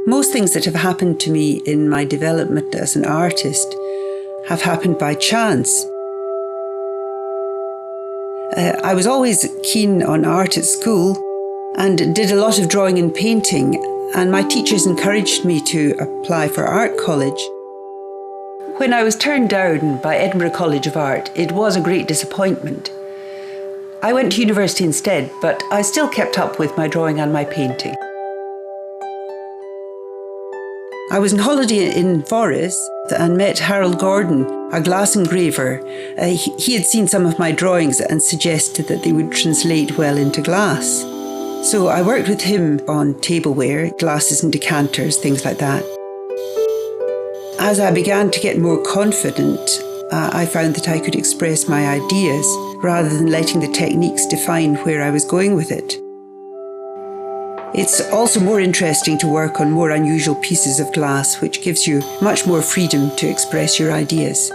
Most things that have happened to me in my development as an artist have happened by chance. I was always keen on art at school and did a lot of drawing and painting, and my teachers encouraged me to apply for art college. When I was turned down by Edinburgh College of Art, it was a great disappointment. I went to university instead, but I still kept up with my drawing and my painting. I was on holiday in Forres and met Harold Gordon, a glass engraver. He had seen some of my drawings and suggested that they would translate well into glass. So I worked with him on tableware, glasses and decanters, things like that. As I began to get more confident, I found that I could express my ideas rather than letting the techniques define where I was going with it. It's also more interesting to work on more unusual pieces of glass, which gives you much more freedom to express your ideas.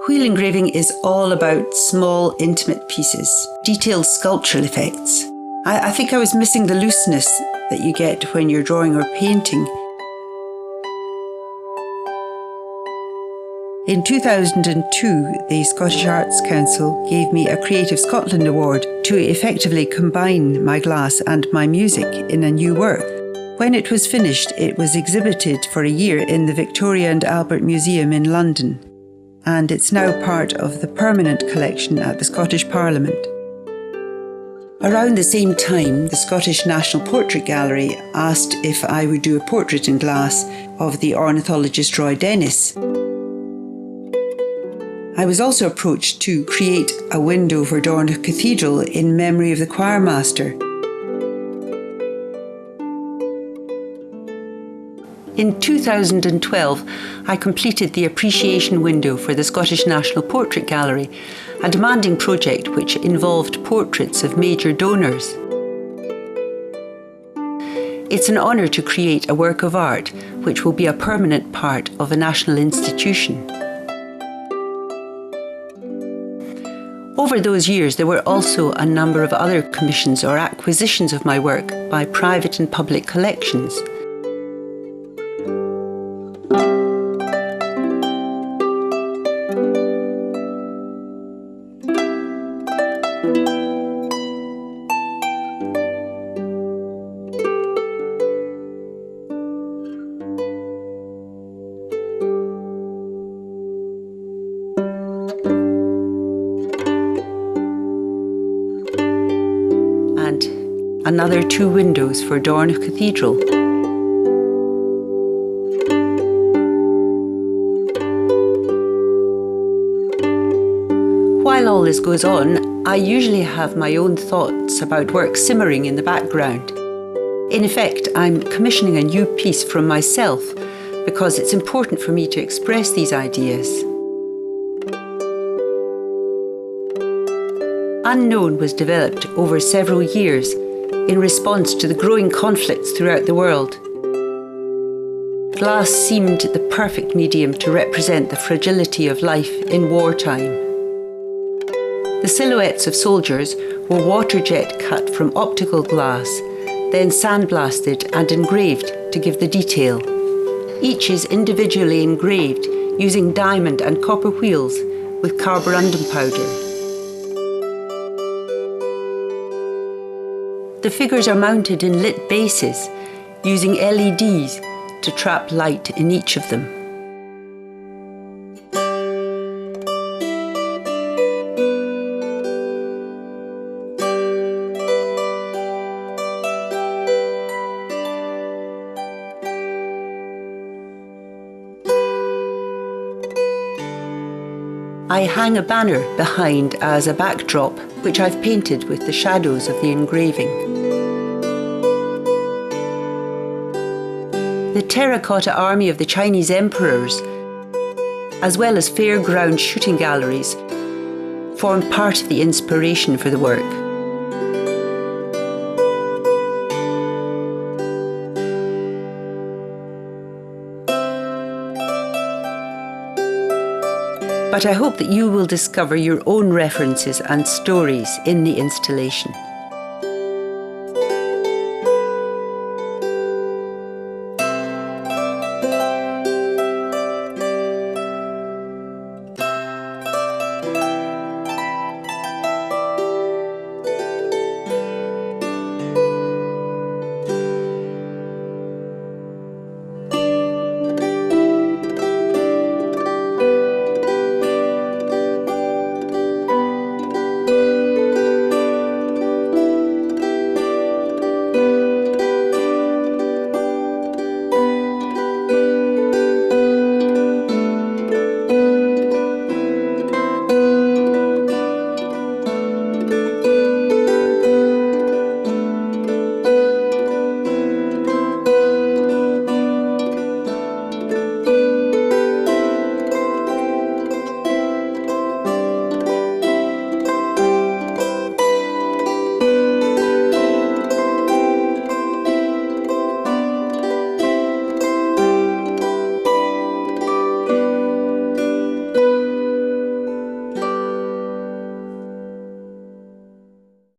Wheel engraving is all about small, intimate pieces, detailed sculptural effects. I think I was missing the looseness that you get when you're drawing or painting. In 2002, the Scottish Arts Council gave me a Creative Scotland Award to effectively combine my glass and my music in a new work. When it was finished, it was exhibited for a year in the Victoria and Albert Museum in London, and it's now part of the permanent collection at the Scottish Parliament. Around the same time, the Scottish National Portrait Gallery asked if I would do a portrait in glass of the ornithologist Roy Dennis. I was also approached to create a window for Dornoch Cathedral in memory of the choirmaster. In 2012, I completed the appreciation window for the Scottish National Portrait Gallery, a demanding project which involved portraits of major donors. It's an honour to create a work of art which will be a permanent part of a national institution. Over those years, there were also a number of other commissions or acquisitions of my work by private and public collections. Another 2 windows for Dornoch Cathedral. While all this goes on, I usually have my own thoughts about work simmering in the background. In effect, I'm commissioning a new piece from myself because it's important for me to express these ideas. Unknown was developed over several years in response to the growing conflicts throughout the world. Glass seemed the perfect medium to represent the fragility of life in wartime. The silhouettes of soldiers were waterjet cut from optical glass, then sandblasted and engraved to give the detail. Each is individually engraved using diamond and copper wheels with carborundum powder. The figures are mounted in lit bases, using LEDs to trap light in each of them. I hang a banner behind as a backdrop, which I've painted with the shadows of the engraving. The terracotta army of the Chinese emperors, as well as fairground shooting galleries, formed part of the inspiration for the work. But I hope that you will discover your own references and stories in the installation.